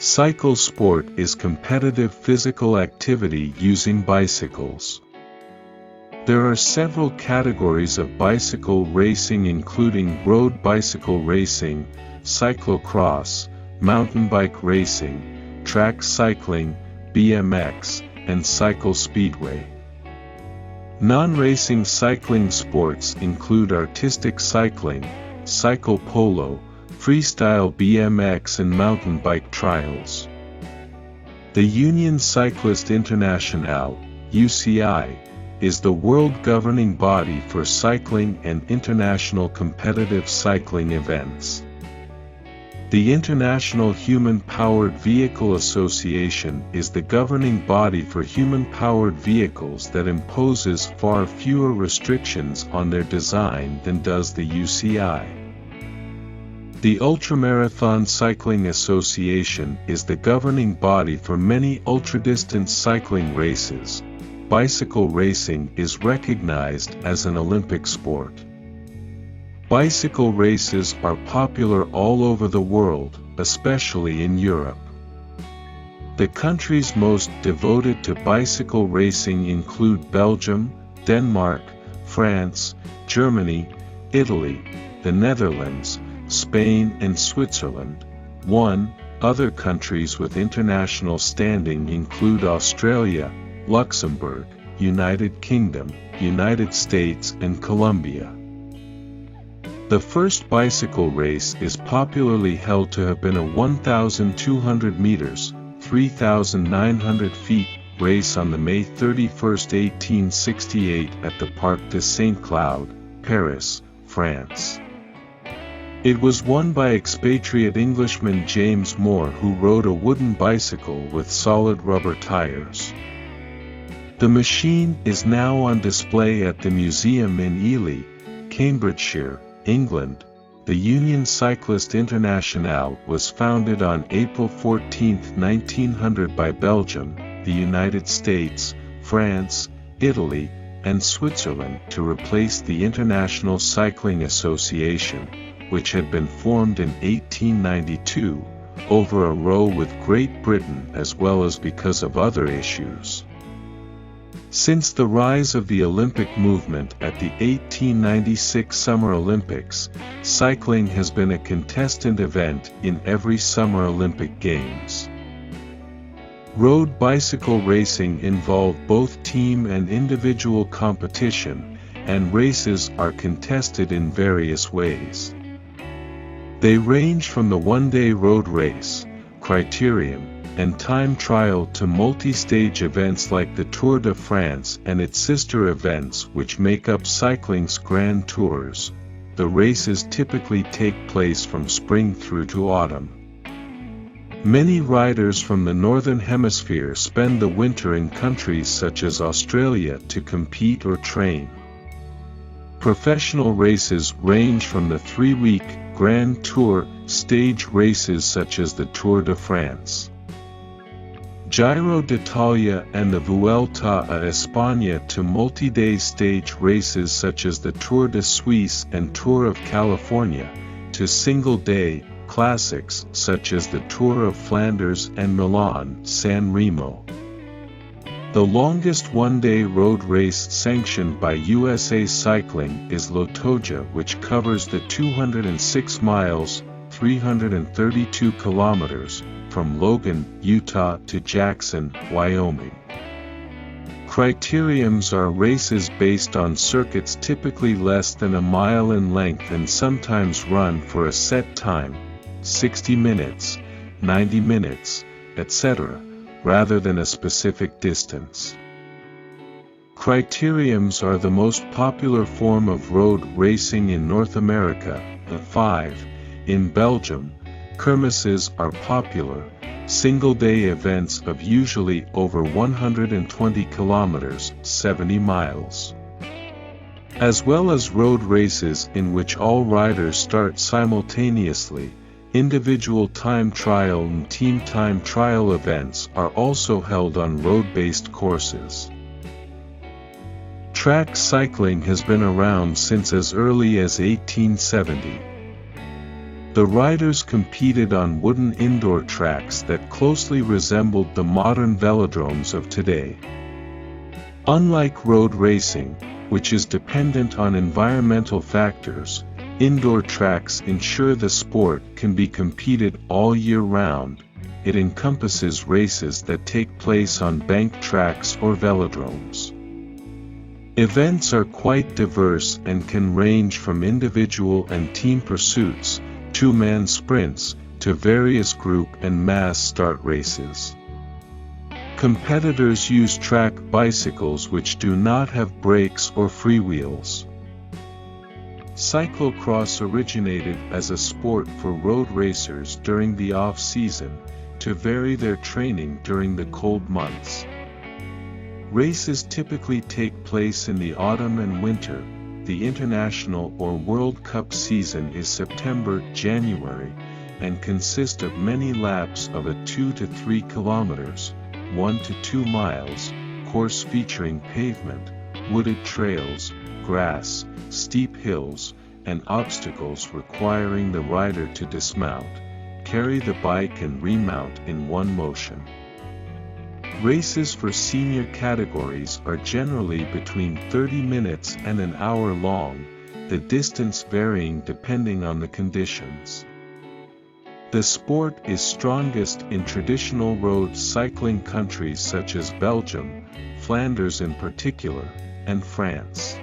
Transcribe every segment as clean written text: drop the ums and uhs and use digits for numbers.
Cycle sport is competitive physical activity using bicycles. There are several categories of bicycle racing, including road bicycle racing, cyclo-cross, mountain bike racing, track cycling, BMX, and cycle speedway. Non-racing cycling sports include artistic cycling, cycle polo, freestyle BMX, and mountain bike trials. The Union Cycliste Internationale, UCI, is the world governing body for cycling and international competitive cycling events. The International Human-Powered Vehicle Association is the governing body for human-powered vehicles that imposes far fewer restrictions on their design than does the UCI. The UltraMarathon Cycling Association is the governing body for many ultra-distance cycling races. Bicycle racing is recognized as an Olympic sport. Bicycle races are popular all over the world, especially in Europe. The countries most devoted to bicycle racing include Belgium, Denmark, France, Germany, Italy, the Netherlands, Spain, and Switzerland. Other countries with international standing include Australia, Luxembourg, United Kingdom, United States, and Colombia. The first bicycle race is popularly held to have been a 1,200 meters, 3,900 feet, race on the May 31, 1868 at the Parc de Saint-Cloud, Paris, France. It was won by expatriate Englishman James Moore, who rode a wooden bicycle with solid rubber tires. The machine is now on display at the museum in Ely, Cambridgeshire, England. The Union Cycliste Internationale was founded on April 14, 1900 by Belgium, the United States, France, Italy, and Switzerland to replace the International Cycling Association, which had been formed in 1892, over a row with Great Britain as well as because of other issues. Since the rise of the Olympic movement at the 1896 Summer Olympics, cycling has been a contestant event in every Summer Olympic Games. Road bicycle racing involves both team and individual competition, and races are contested in various ways. They range from the one-day road race, criterium, and time trial to multi-stage events like the Tour de France and its sister events which make up cycling's grand tours. The races typically take place from spring through to autumn. Many riders from the Northern Hemisphere spend the winter in countries such as Australia to compete or train. Professional races range from the 3-week Grand Tour stage races such as the Tour de France, Giro d'Italia, and the Vuelta a España to multi-day stage races such as the Tour de Suisse and Tour of California, to single-day classics such as the Tour of Flanders and Milan-San Remo. The longest one-day road race sanctioned by USA Cycling is Lotoja, which covers the 206 miles, 332 kilometers, from Logan, Utah to Jackson, Wyoming. Criteriums are races based on circuits typically less than a mile in length and sometimes run for a set time, 60 minutes, 90 minutes, etc., rather than a specific distance. Criteriums are the most popular form of road racing in North America. In Belgium, kermisses are popular, single-day events of usually over 120 kilometers, 70 miles. As well as road races in which all riders start simultaneously, individual time trial and team time trial events are also held on road-based courses. Track cycling has been around since as early as 1870. The riders competed on wooden indoor tracks that closely resembled the modern velodromes of today. Unlike road racing, which is dependent on environmental factors, indoor tracks ensure the sport can be competed all year round. It encompasses races that take place on bank tracks or velodromes. Events are quite diverse and can range from individual and team pursuits, two-man sprints, to various group and mass start races. Competitors use track bicycles which do not have brakes or freewheels. Cyclo-cross originated as a sport for road racers during the off-season, to vary their training during the cold months. Races typically take place in the autumn and winter. The international or World Cup season is September-January, and consist of many laps of a 2 to 3 kilometers, 1 to 2 miles, course featuring pavement, wooded trails, grass, steep hills, and obstacles requiring the rider to dismount, carry the bike and remount in one motion. Races for senior categories are generally between 30 minutes and an hour long, the distance varying depending on the conditions. The sport is strongest in traditional road cycling countries such as Belgium, Flanders in particular, and France.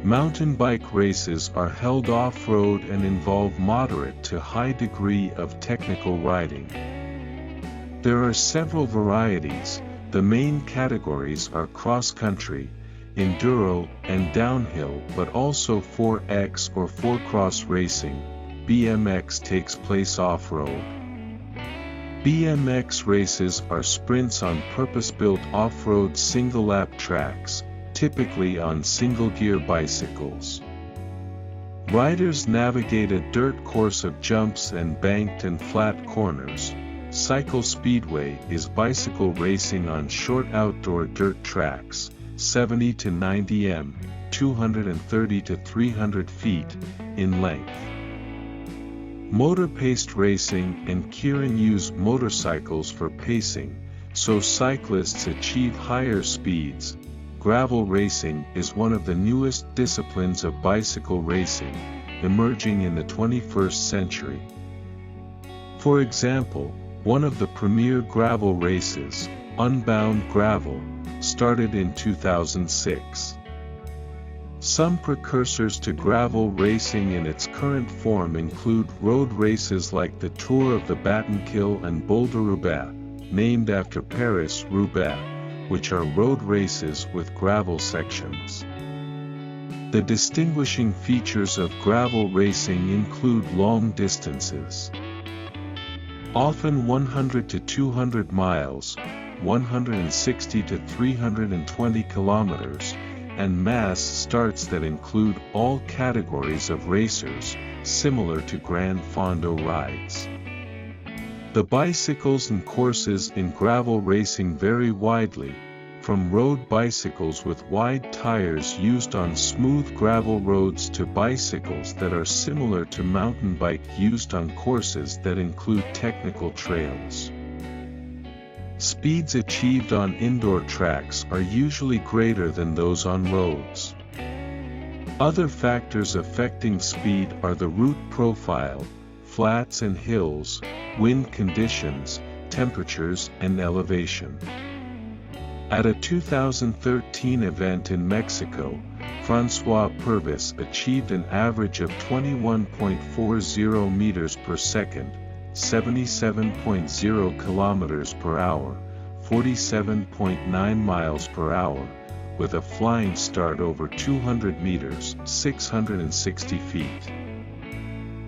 Mountain bike races are held off-road and involve moderate to high degree of technical riding. There are several varieties. The main categories are cross-country, enduro, and downhill, but also 4x or 4-cross racing. BMX takes place off-road. BMX races are sprints on purpose-built off-road single-lap tracks, typically on single-gear bicycles. Riders navigate a dirt course of jumps and banked and flat corners. Cycle speedway is bicycle racing on short outdoor dirt tracks, 70 to 90 m, 230 to 300 feet, in length. Motor-paced racing and keirin use motorcycles for pacing, so cyclists achieve higher speeds. Gravel racing is one of the newest disciplines of bicycle racing, emerging in the 21st century. For example, one of the premier gravel races, Unbound Gravel, started in 2006. Some precursors to gravel racing in its current form include road races like the Tour of the Battenkill and Boulder-Roubaix, named after Paris-Roubaix, which are road races with gravel sections. The distinguishing features of gravel racing include long distances, often 100 to 200 miles, 160 to 320 kilometers, and mass starts that include all categories of racers, similar to Grand Fondo rides. The bicycles and courses in gravel racing vary widely, from road bicycles with wide tires used on smooth gravel roads to bicycles that are similar to mountain bike used on courses that include technical trails. Speeds achieved on indoor tracks are usually greater than those on roads. Other factors affecting speed are the route profile, flats and hills, wind conditions, temperatures, and elevation. At a 2013 event in Mexico, François Purvis achieved an average of 21.40 meters per second, 77.0 kilometers per hour, 47.9 miles per hour, with a flying start over 200 meters, 660 feet.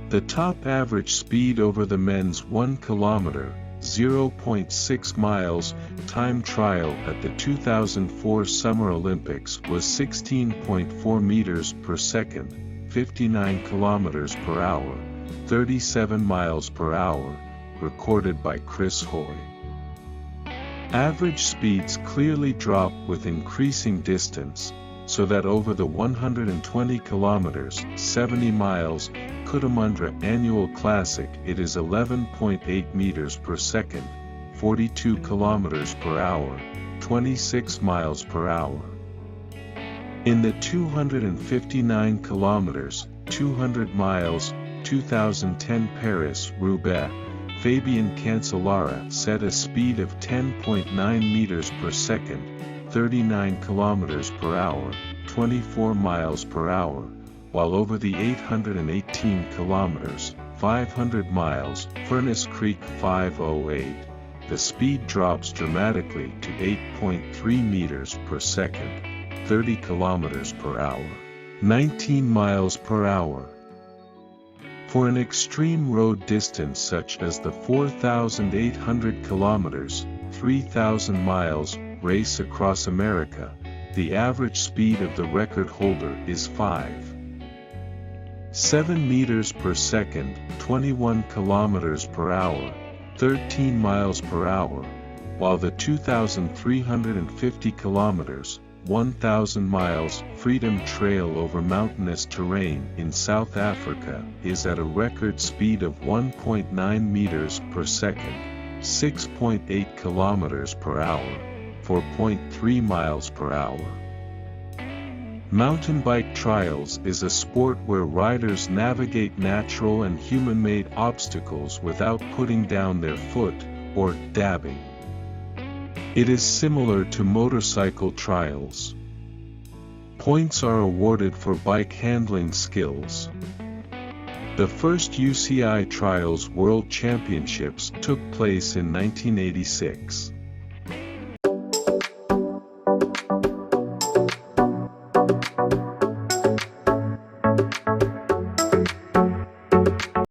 The top average speed over the men's 1 kilometer, 0.6 miles, time trial at the 2004 Summer Olympics was 16.4 meters per second, 59 kilometers per hour, 37 miles per hour, recorded by Chris Hoy. Average speeds clearly drop with increasing distance. so that over the 120 kilometers, 70 miles, Cundamundra Annual Classic it is 11.8 meters per second, 42 kilometers per hour, 26 miles per hour. In the 259 kilometers, 200 miles, 2010 Paris-Roubaix, Fabian Cancellara set a speed of 10.9 meters per second, 39 kilometers per hour, 24 miles per hour, while over the 818 kilometers, 500 miles, Furnace Creek 508, the speed drops dramatically to 8.3 meters per second, 30 kilometers per hour, 19 miles per hour. For an extreme road distance such as the 4,800 kilometers, 3,000 miles, race across America, the average speed of the record holder is 5.7 meters per second, 21 kilometers per hour, 13 miles per hour, while the 2,350 kilometers, 1,000 miles, Freedom Trail over mountainous terrain in South Africa is at a record speed of 1.9 meters per second, 6.8 kilometers per hour, 4.3 miles per hour. Mountain bike trials is a sport where riders navigate natural and human-made obstacles without putting down their foot, or dabbing. It is similar to motorcycle trials. Points are awarded for bike handling skills. The first UCI Trials World Championships took place in 1986.